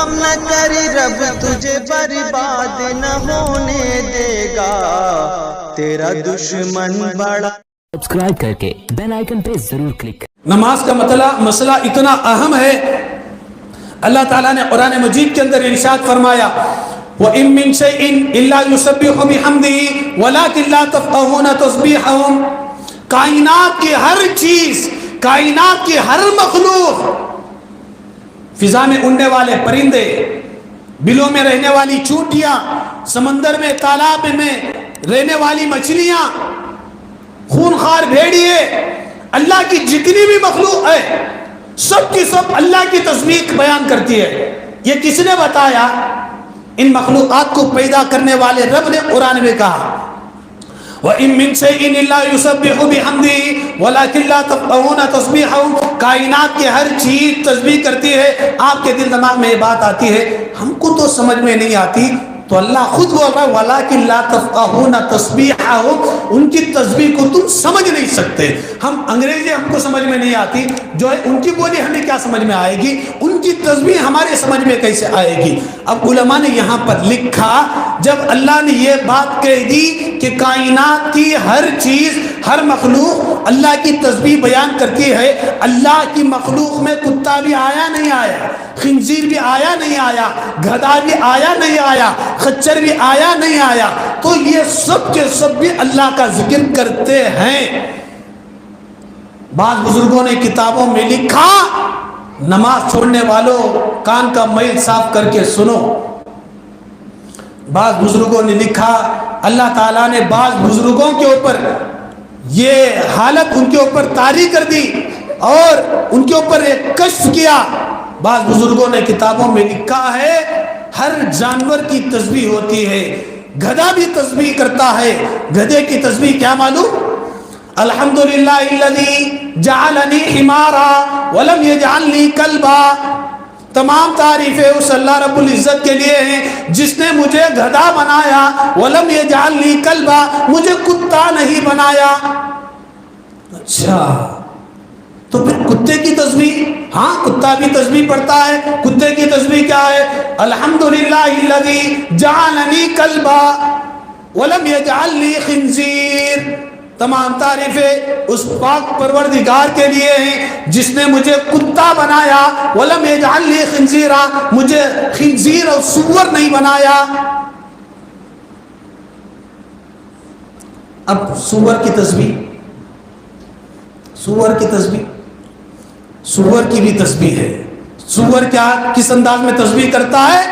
غم نہ کری رب تجھے برباد نہ ہونے دے گا، تیرا دشمن بڑا۔ سبسکرائب کر کے بیل آئیکن پہ ضرور کلک کریں۔ نماز کا مسئلہ اتنا اہم ہے، اللہ تعالیٰ نے قرآن مجید کے اندر ارشاد فرمایا وَإِن مِّن شَيْءٍ إِلَّا يُسَبِّحُ بِحَمْدِهِ وَلَٰكِن لَّا تَفْقَهُونَ تَسْبِيحَهُمْ۔ کائنات کی ہر چیز، کائنات کی ہر مخلوق، فضا میں اڑنے والے پرندے، بلوں میں رہنے والی چونٹیاں، سمندر میں تالاب میں رہنے والی مچھلیاں، خونخوار بھیڑیے، اللہ کی جتنی بھی مخلوق ہے سب کی سب اللہ کی تسبیح بیان کرتی ہے۔ یہ کس نے بتایا؟ ان مخلوقات کو پیدا کرنے والے رب نے قرآن میں کہا وَإِن مِّن شَيْءٍ إِلَّا يُسَبِّحُ بِحَمْدِهِ وَلَٰكِن لَّا تَفْقَهُونَ تَسْبِيحَهُمْ۔ کائنات کی ہر چیز تسبیح کرتی ہے۔ آپ کے دل دماغ میں یہ بات آتی ہے ہم کو تو سمجھ میں نہیں آتی، تو اللہ خود بول رہا ہے وَلَٰكِن لَّا تَفْقَهُونَ تَسْبِيحَهُمْ، ان کی تسبیح کو تم سمجھ نہیں سکتے۔ ہم انگریزی ہم کو سمجھ میں نہیں آتی، جو ہے ان کی بولی ہمیں کیا سمجھ میں آئے گی، ان کی تسبیح ہمارے سمجھ میں کیسے آئے گی۔ اب علماء نے یہاں پر لکھا جب اللہ نے یہ بات کہہ دی کہ کائنات کی ہر چیز، ہر مخلوق اللہ کی تسبیح بیان کرتی ہے، اللہ کی مخلوق میں کتا بھی آیا نہیں آیا، خنزیر بھی آیا نہیں آیا، گدھا بھی آیا نہیں آیا، خچر بھی آیا نہیں آیا، تو یہ سب کے سب بھی اللہ کا ذکر کرتے ہیں۔ بعض بزرگوں نے کتابوں میں لکھا نماز چھوڑنے والوں کان کا میل صاف کر کے سنو۔ بعض بزرگوں نے لکھا اللہ تعالیٰ نے بعض بزرگوں کے اوپر یہ حالت ان کے اوپر طاری کر دی اور ان کے اوپر ایک کشف کیا۔ بعض بزرگوں نے کتابوں میں لکھا ہے ہر جانور کی تسبیح ہوتی ہے، گدھا بھی تسبیح کرتا ہے۔ گدھے کی تسبیح کیا معلوم؟ الحمدللہ الذی جعلنی حمارا ولم یجعلنی کلبا۔ تمام تعریفیں اس اللہ رب العزت کے لیے ہیں جس نے مجھے گدھا بنایا، ولم یجعلنی کلبا، مجھے کتا نہیں بنایا۔ اچھا تو پھر کتے کی تسبیح؟ ہاں کتا بھی تسبیح پڑھتا ہے۔ کتے کی تسبیح کیا ہے؟ الحمدللہ الذی جعلنی کلبا ولم یجعلنی خنزیر۔ تمام تعریفیں اس پاک پروردگار کے لیے ہیں جس نے مجھے کتا بنایا، ولم یجعلنی خنزیرا، مجھے خنزیر اور سور نہیں بنایا۔ اب سور کی تسبیح، سور کی تسبیح، سور کی بھی تسبیح ہے۔ سور کیا کس انداز میں تسبیح کرتا ہے؟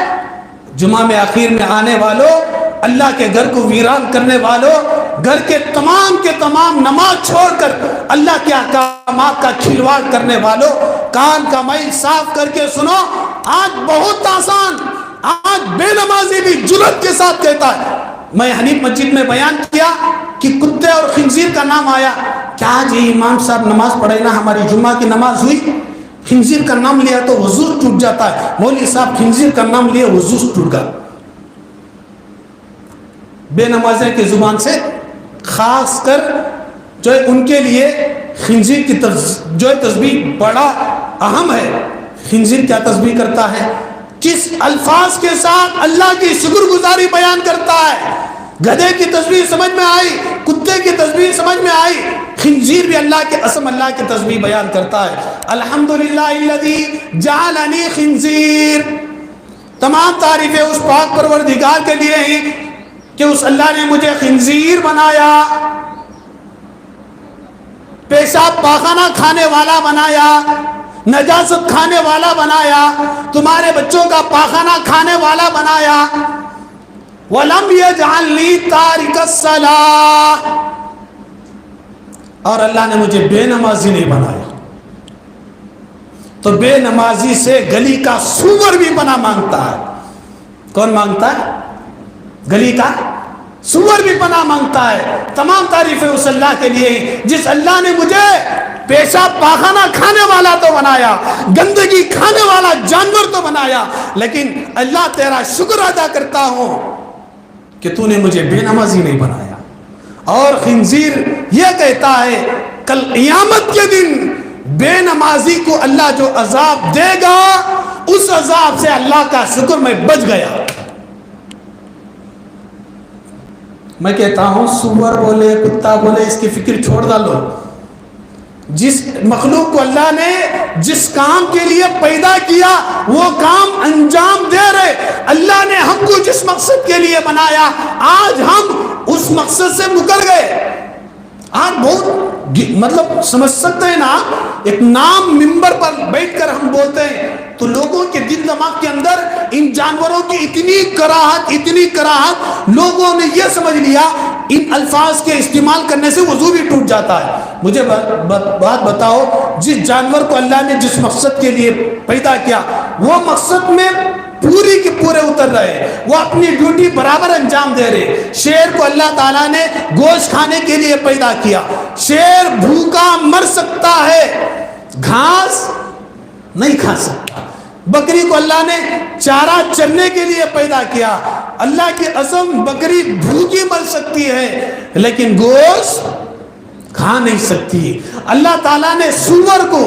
جمعہ میں آخر میں آنے والوں، اللہ کے گھر کو ویران کرنے والوں، گھر کے تمام نماز چھوڑ کر اللہ کے احکامات کا کھلواڑ کرنے والوں، کان کا میل صاف کر کے سنو۔ آج بہت آسان، آج بے نمازی بھی جرأت کے ساتھ کہتا ہے۔ میں حنیف مسجد میں بیان کیا کہ کتے اور خنزیر کا نام آیا، کیا جی امام صاحب نماز پڑھے نا، ہماری جمعہ کی نماز ہوئی، خنزیر کا نام لیا تو وضو ٹوٹ جاتا ہے، مولوی صاحب خنزیر کا نام لیا وضو ٹوٹ گیا۔ بے نمازیں کی زبان سے خاص کر جو ان کے لیے خنزیر کی جو تسبیح بڑا اہم ہے۔ خنزیر کیا تسبیح کرتا ہے؟ کس الفاظ کے ساتھ اللہ کی شکر گزاری بیان کرتا ہے۔ گدھے کی تسبیح سمجھ میں آئی، کتے کی تسبیح سمجھ میں آئی، خنزیر بھی اللہ کے قسم اللہ کی تسبیح بیان کرتا ہے۔ الحمدللہ الذی جعلنی خنزیر۔ تمام تعریفیں اس پاک پروردگار کے لیے ہیں کہ اس اللہ نے مجھے خنزیر بنایا، پیشاب پاخانہ کھانے والا بنایا، نجاست کھانے والا بنایا، تمہارے بچوں کا پاخانہ کھانے والا بنایا۔ وَلَمْ يَجْعَلْنِي تَارِكَ الصَّلَاةِ، اور اللہ نے مجھے بے نمازی نہیں بنایا۔ تو بے نمازی سے گلی کا سور بھی پناہ مانگتا ہے۔ کون مانگتا ہے؟ گلی کا سور بھی پناہ مانگتا ہے۔ تمام تعریفیں اس اللہ کے لیے جس اللہ نے مجھے پیشاب پاخانہ کھانے والا تو بنایا، گندگی کھانے والا جانور تو بنایا، لیکن اللہ تیرا شکر ادا کرتا ہوں کہ تو نے مجھے بے نمازی نہیں بنایا۔ اور خنزیر یہ کہتا ہے کل قیامت کے دن بے نمازی کو اللہ جو عذاب دے گا اس عذاب سے اللہ کا شکر میں بچ گیا. میں کہتا ہوں سور بولے کتا بولے اس کی فکر چھوڑ ڈالو. جس مخلوق کو اللہ نے جس کام کے لیے پیدا کیا وہ کام انجام دے رہے. اللہ نے ہم کو جس مقصد کے لیے بنایا آج ہم اس مقصد سے مکر گئے. آج بہت مطلب سمجھ سکتے ہیں نا, ایک نام منبر پر بیٹھ کر ہم بولتے ہیں تو لوگوں کے دل دماغ کے اندر ان جانوروں کی اتنی کراہت لوگوں نے یہ سمجھ لیا ان الفاظ کے استعمال کرنے سے وضو بھی ٹوٹ جاتا ہے. مجھے بات بتاؤ, جس جانور کو اللہ نے جس مقصد کے لیے پیدا کیا وہ مقصد میں پوری کے پورے اتر رہے, وہ اپنی ڈیوٹی برابر انجام دے رہے. شیر کو اللہ تعالیٰ نے گوشت کھانے کے لیے پیدا کیا. شیر بھوکا مر سکتا ہے, گھاس نہیں کھا سکتا. بکری کو اللہ نے چارہ چرنے کے لیے پیدا کیا. اللہ کی قسم بکری بھوکی مر سکتی ہے لیکن گوشت کھا نہیں سکتی. اللہ تعالیٰ نے سور کو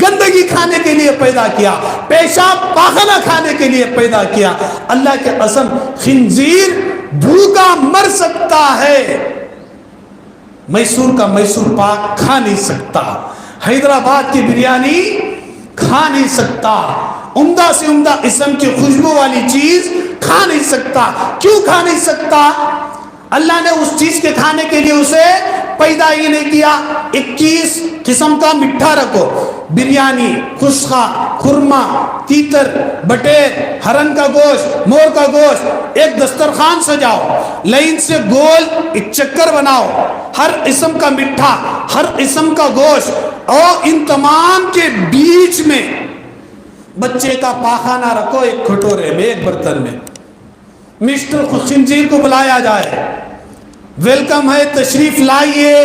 گندگی کھانے کے لیے پیدا کیا, پیشاب پاخانہ کھانے کے لیے پیدا کیا. اللہ کی قسم خنزیر بھوکا مر سکتا ہے, میسور کا میسور پاک کھا نہیں سکتا, حیدرآباد کی بریانی کھا نہیں سکتا, عمدہ سے عمدہ قسم کی خوشبو والی چیز کھا نہیں سکتا. کیوں کھا نہیں سکتا؟ اللہ نے اس چیز کے کھانے کے لیے اسے پیدا ہی نہیں کیا. 21 قسم کا مٹھا رکھو, بریانی, خشخا, خرما, تیتر, بٹیر, ہرن کا گوشت, مور کا گوشت, ایک دسترخوان سجاؤ, لائن سے گول ایک چکر بناؤ, ہر قسم کا مٹھا, ہر قسم کا گوشت, اور ان تمام کے بیچ میں بچے کا پاخانہ رکھو ایک کھٹورے میں, ایک برتن میں. مسٹر خنزیر کو بلایا جائے, ویلکم ہے, تشریف لائیے.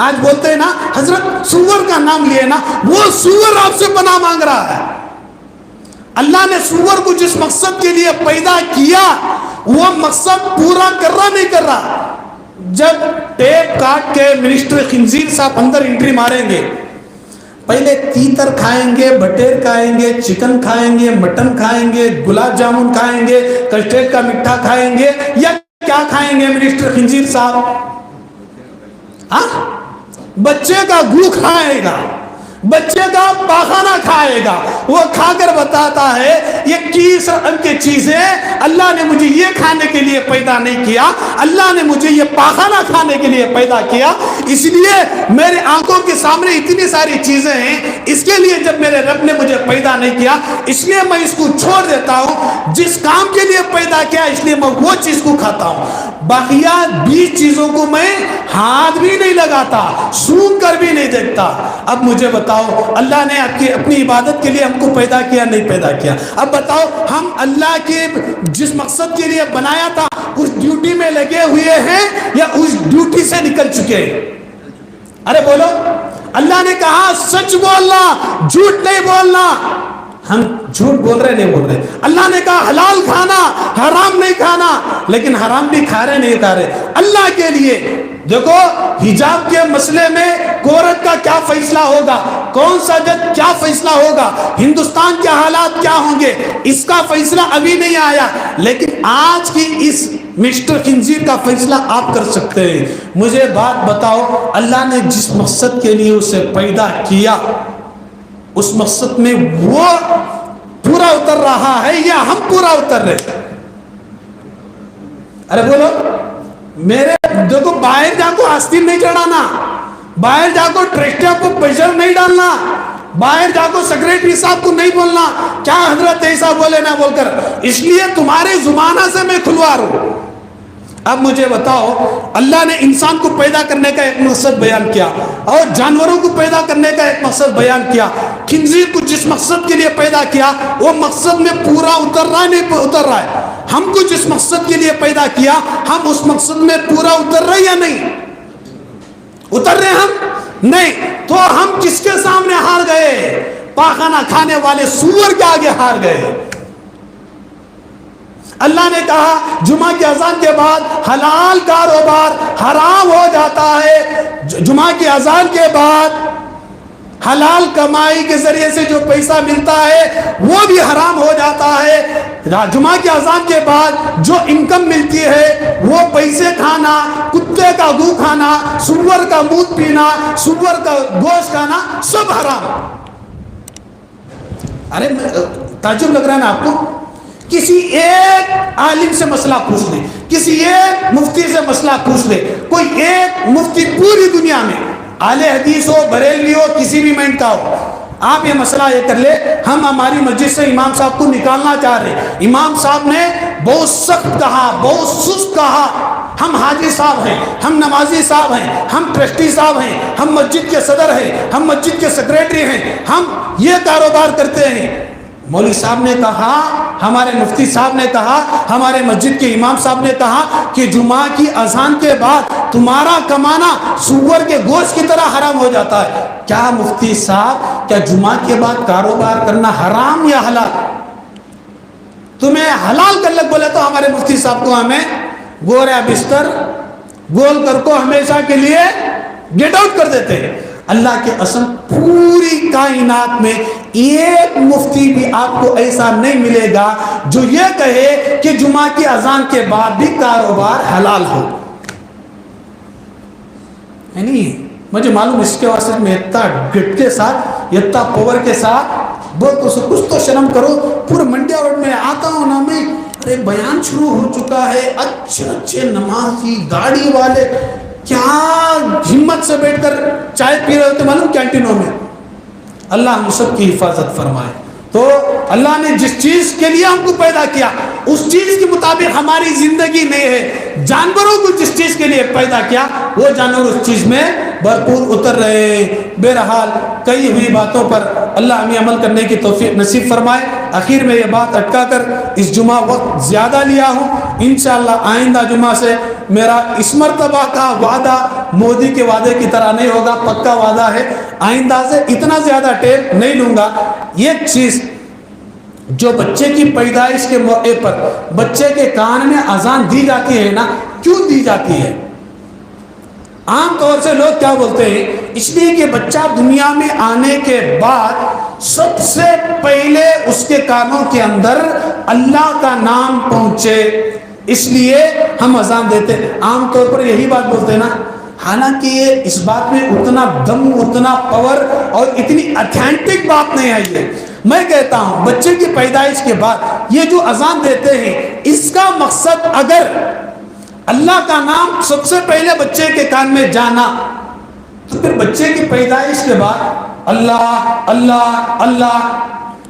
آج بولتے ہیں نا حضرت سور کا نام لیے نا, وہ سور آپ سے پناہ مانگ رہا ہے. اللہ نے سور کو جس مقصد کے لیے پیدا کیا وہ مقصد پورا کر رہا نہیں کر رہا. جب ٹیپ کاٹ کے منسٹر خنزیر صاحب اندر انٹری ماریں گے, پہلے تیتر کھائیں گے, بٹیر کھائیں گے, چکن کھائیں گے, مٹن کھائیں گے, گلاب جامن کھائیں گے, کسٹرڈ کا میٹھا کھائیں گے, یا کیا کھائیں گے منسٹر خنزیر صاحب؟ بچے کا گو کھائے گا, بچے کا پاخانہ کھائے گا. وہ کھا کر بتاتا ہے یہ کس رقم کی چیزیں, اللہ نے مجھے یہ کھانے کے لیے پیدا نہیں کیا, اللہ نے مجھے یہ پاخانہ کھانے کے لیے پیدا کیا. اس لیے میرے آنکھوں کے سامنے اتنی ساری چیزیں ہیں, اس کے لیے جب میرے رب نے مجھے پیدا نہیں کیا اس لیے میں اس کو چھوڑ دیتا ہوں. جس کام کے لیے پیدا کیا اس لیے میں وہ چیز کو کھاتا ہوں. باقیات 20 چیزوں کو میں ہاتھ بھی نہیں لگاتا, سونگ کر بھی نہیں دیکھتا. اب مجھے بتاؤ اللہ نے اپنی عبادت کے لیے ہم کو پیدا کیا نہیں پیدا کیا؟ اب بتاؤ ہم اللہ کے جس مقصد کے لیے بنایا تھا اس ڈیوٹی میں لگے ہوئے ہیں یا اس ڈیوٹی سے نکل چکے ہیں؟ ارے بولو. اللہ نے کہا سچ بولنا, جھوٹ نہیں بولنا. ہم جھوٹ بول رہے نہیں بول رہے. اللہ نے کہا حلال کھانا, حرام نہیں کھانا, لیکن حرام بھی کھا رہے نہیں کھا رہے اللہ کے لیے. دیکھو حجاب کے مسئلے میں عورت کا کیا فیصلہ ہوگا, کون سا جج کیا فیصلہ ہوگا, ہندوستان کے حالات کیا ہوں گے, اس کا فیصلہ ابھی نہیں آیا, لیکن آج کی اس مسٹر خنزیر کا فیصلہ آپ کر سکتے ہیں. مجھے بات بتاؤ, اللہ نے جس مقصد کے لیے اسے پیدا کیا اس مقصد میں وہ پورا اتر رہا ہے یا ہم پورا اتر رہے؟ ارے بولو. میرے دیکھو باہر جا کو آستین نہیں چڑھانا, باہر جا کو ٹریکٹر کو پریشر نہیں ڈالنا, باہر جا کو سیکریٹری صاحب کو نہیں بولنا کیا حضرت ایسا بولے نہ بول کر, اس لیے تمہاری زبانہ سے میں کھلوار ہوں. اب مجھے بتاؤ اللہ نے انسان کو پیدا کرنے کا ایک مقصد بیان کیا اور جانوروں کو پیدا کرنے کا ایک مقصد بیان کیا. خنزیر کو جس مقصد کے لیے پیدا کیا وہ مقصد میں پورا اتر رہا ہے نہیں اتر رہا ہے؟ ہم کو جس مقصد کے لیے پیدا کیا ہم اس مقصد میں پورا اتر رہے یا نہیں اتر رہے؟ ہم نہیں. تو ہم کس کے سامنے ہار گئے؟ پاخانہ کھانے والے سور کے آگے ہار گئے. اللہ نے کہا جمعہ کی اذان کے بعد حلال کاروبار حرام ہو جاتا ہے, جمعہ کی اذان کے بعد حلال کمائی کے ذریعے سے جو پیسہ ملتا ہے وہ بھی حرام ہو جاتا ہے۔ جمعہ کی اذان کے بعد جو انکم ملتی ہے وہ پیسے کھانا، کتے کا گو کھانا، سور کا مونت پینا، سور کا گوشت کھانا سب حرام۔ ارے تعجب لگ رہا ہے نا آپ کو؟ کسی ایک عالم سے مسئلہ پوچھ لے، کسی ایک مفتی سے مسئلہ پوچھ لے، کوئی ایک مفتی پوری دنیا میں اہل حدیث ہو، بریلوی ہو، کسی بھی مینٹ کا ہو، آپ یہ مسئلہ یہ کر لے، ہم ہماری مسجد سے امام صاحب کو نکالنا چاہ رہے، امام صاحب نے بہت سخت کہا، بہت سست کہا، ہم حاجی صاحب ہیں، ہم نمازی صاحب ہیں، ہم ٹرسٹی صاحب ہیں، ہم مسجد کے صدر ہیں، ہم مسجد کے سیکریٹری ہیں، ہم یہ کاروبار کرتے ہیں۔ مولوی صاحب نے کہا، ہمارے مفتی صاحب نے کہا، ہمارے مسجد کے امام صاحب نے کہا کہ جمعہ کی اذان کے بعد تمہارا کمانا سور کے گوشت کی طرح حرام ہو جاتا ہے۔ کیا مفتی صاحب، کیا جمعہ کے بعد کاروبار کرنا حرام یا حلال؟ تمہیں حلال کر لگ بولے تو ہمارے مفتی صاحب کو ہمیں گورا بستر گول کر کو ہمیشہ کے لیے گیٹ آؤٹ کر دیتے ہیں۔ اللہ کے قسم پوری کائنات میں ایک مفتی بھی آپ کو ایسا نہیں ملے گا جو یہ کہے کہ جمعہ کی اذان کے بعد بھی کاروبار حلال ہو۔ یعنی مجھے معلوم اس کے واسطے میں اتنا گٹ کے ساتھ، اتنا پاور کے ساتھ بہت اسے کچھ تو شرم کرو۔ پورے منڈیا روڈ میں آتا ہوں نا میں، ارے بیان شروع ہو چکا ہے، اچھے اچھے نمازی گاڑی والے کیا ہمت سے بیٹھ کر چائے پی رہے ہوتے معلوم کینٹینوں میں۔ اللہ ہم سب کی حفاظت فرمائے۔ تو اللہ نے جس چیز کے لیے ہم کو پیدا کیا اس چیز کے مطابق ہماری زندگی نہیں ہے۔ جانوروں کو جس چیز کے لیے پیدا کیا وہ جانور اس چیز میں بھرپور اتر رہے ہیں۔ بہرحال کئی ہوئی باتوں پر اللہ ہمیں عمل کرنے کی توفیق نصیب فرمائے۔ آخر میں یہ بات اٹکا کر اس جمعہ وقت زیادہ لیا ہوں، انشاءاللہ آئندہ جمعہ سے میرا اس مرتبہ کا وعدہ مودی کے وعدے کی طرح نہیں ہوگا، پکا وعدہ ہے، آئندہ سے اتنا زیادہ ٹیپ نہیں لوں گا۔ ایک چیز جو بچے کی پیدائش کے موقع پر بچے کے کان میں اذان دی جاتی ہے نا، کیوں دی جاتی ہے؟ عام طور سے لوگ کیا بولتے ہیں؟ اس لیے کہ بچہ دنیا میں آنے کے بعد سب سے پہلے اس کے کانوں کے اندر اللہ کا نام پہنچے، اس لیے ہم اذان دیتے ہیں۔ عام طور پر یہی بات بولتے ہیں نا، حالانکہ یہ اس بات میں اتنا دم، اتنا پاور اور اتنی اتھینٹک بات نہیں آئی ہے۔ میں کہتا ہوں بچے کی پیدائش کے بعد یہ جو اذان دیتے ہیں اس کا مقصد اگر اللہ کا نام سب سے پہلے بچے کے کان میں جانا تو پھر بچے کی پیدائش کے بعد اللہ اللہ اللہ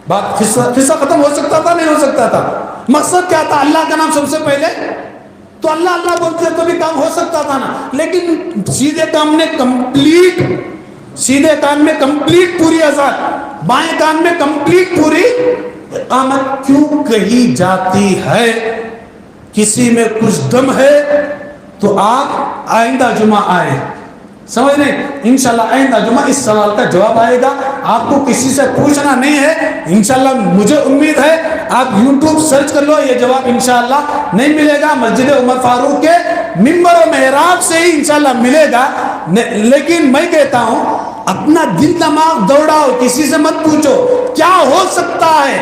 بات قصہ ختم ہو سکتا تھا نہیں ہو سکتا تھا؟ مقصد کیا تھا؟ اللہ کا نام سب سے پہلے تو اللہ اللہ بولتے تو بھی کام ہو سکتا تھا نا، لیکن سیدھے کام میں کمپلیٹ پوری اذان، بائیں کان میں کمپلیٹ پوری اقامت کیوں کہی جاتی ہے؟ کسی میں کچھ دم ہے تو آپ آئندہ جمعہ آئے، سمجھ لیں انشاءاللہ آئندہ جمعہ اس سوال کا جواب آئے گا۔ آپ کو کسی سے پوچھنا نہیں ہے، انشاءاللہ مجھے امید ہے آپ یوٹیوب سرچ کر لو، یہ جواب انشاءاللہ نہیں ملے گا، مسجد عمر فاروق کے ممبر و محراب سے ہی انشاءاللہ ملے گا۔ لیکن میں کہتا ہوں اپنا دل دماغ دوڑاؤ، کسی سے مت پوچھو کیا ہو سکتا ہے،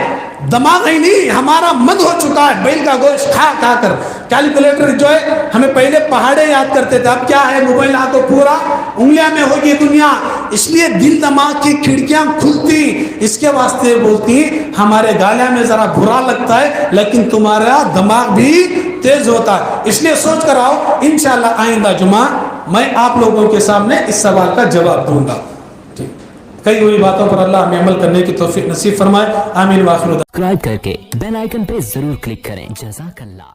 دماغ ہی نہیں ہمارا مد ہو چکا ہے بیل کا گوشت کھا کھا کر۔ کیلکولیٹر جو ہے ہمیں پہلے پہاڑے یاد کرتے تھے، اب کیا ہے موبائل آ کو پورا انگلیاں میں ہوگی دنیا، اس لیے دل دماغ کی کھڑکیاں کھلتی، اس کے واسطے بولتی ہمارے گالے میں ذرا برا لگتا ہے لیکن تمہارا دماغ بھی تیز ہوتا ہے، اس لیے سوچ کر آؤ انشاءاللہ آئندہ جمعہ میں آپ لوگوں کے سامنے اس سوال کا جواب دوں گا۔ کئی ہوئی باتوں پر اللہ ہمیں عمل کرنے کی توفیق نصیب فرمائے، آمین۔ واخر سبسکرائب کر کے بیل آئیکن پہ ضرور کلک کریں۔ جزاک اللہ۔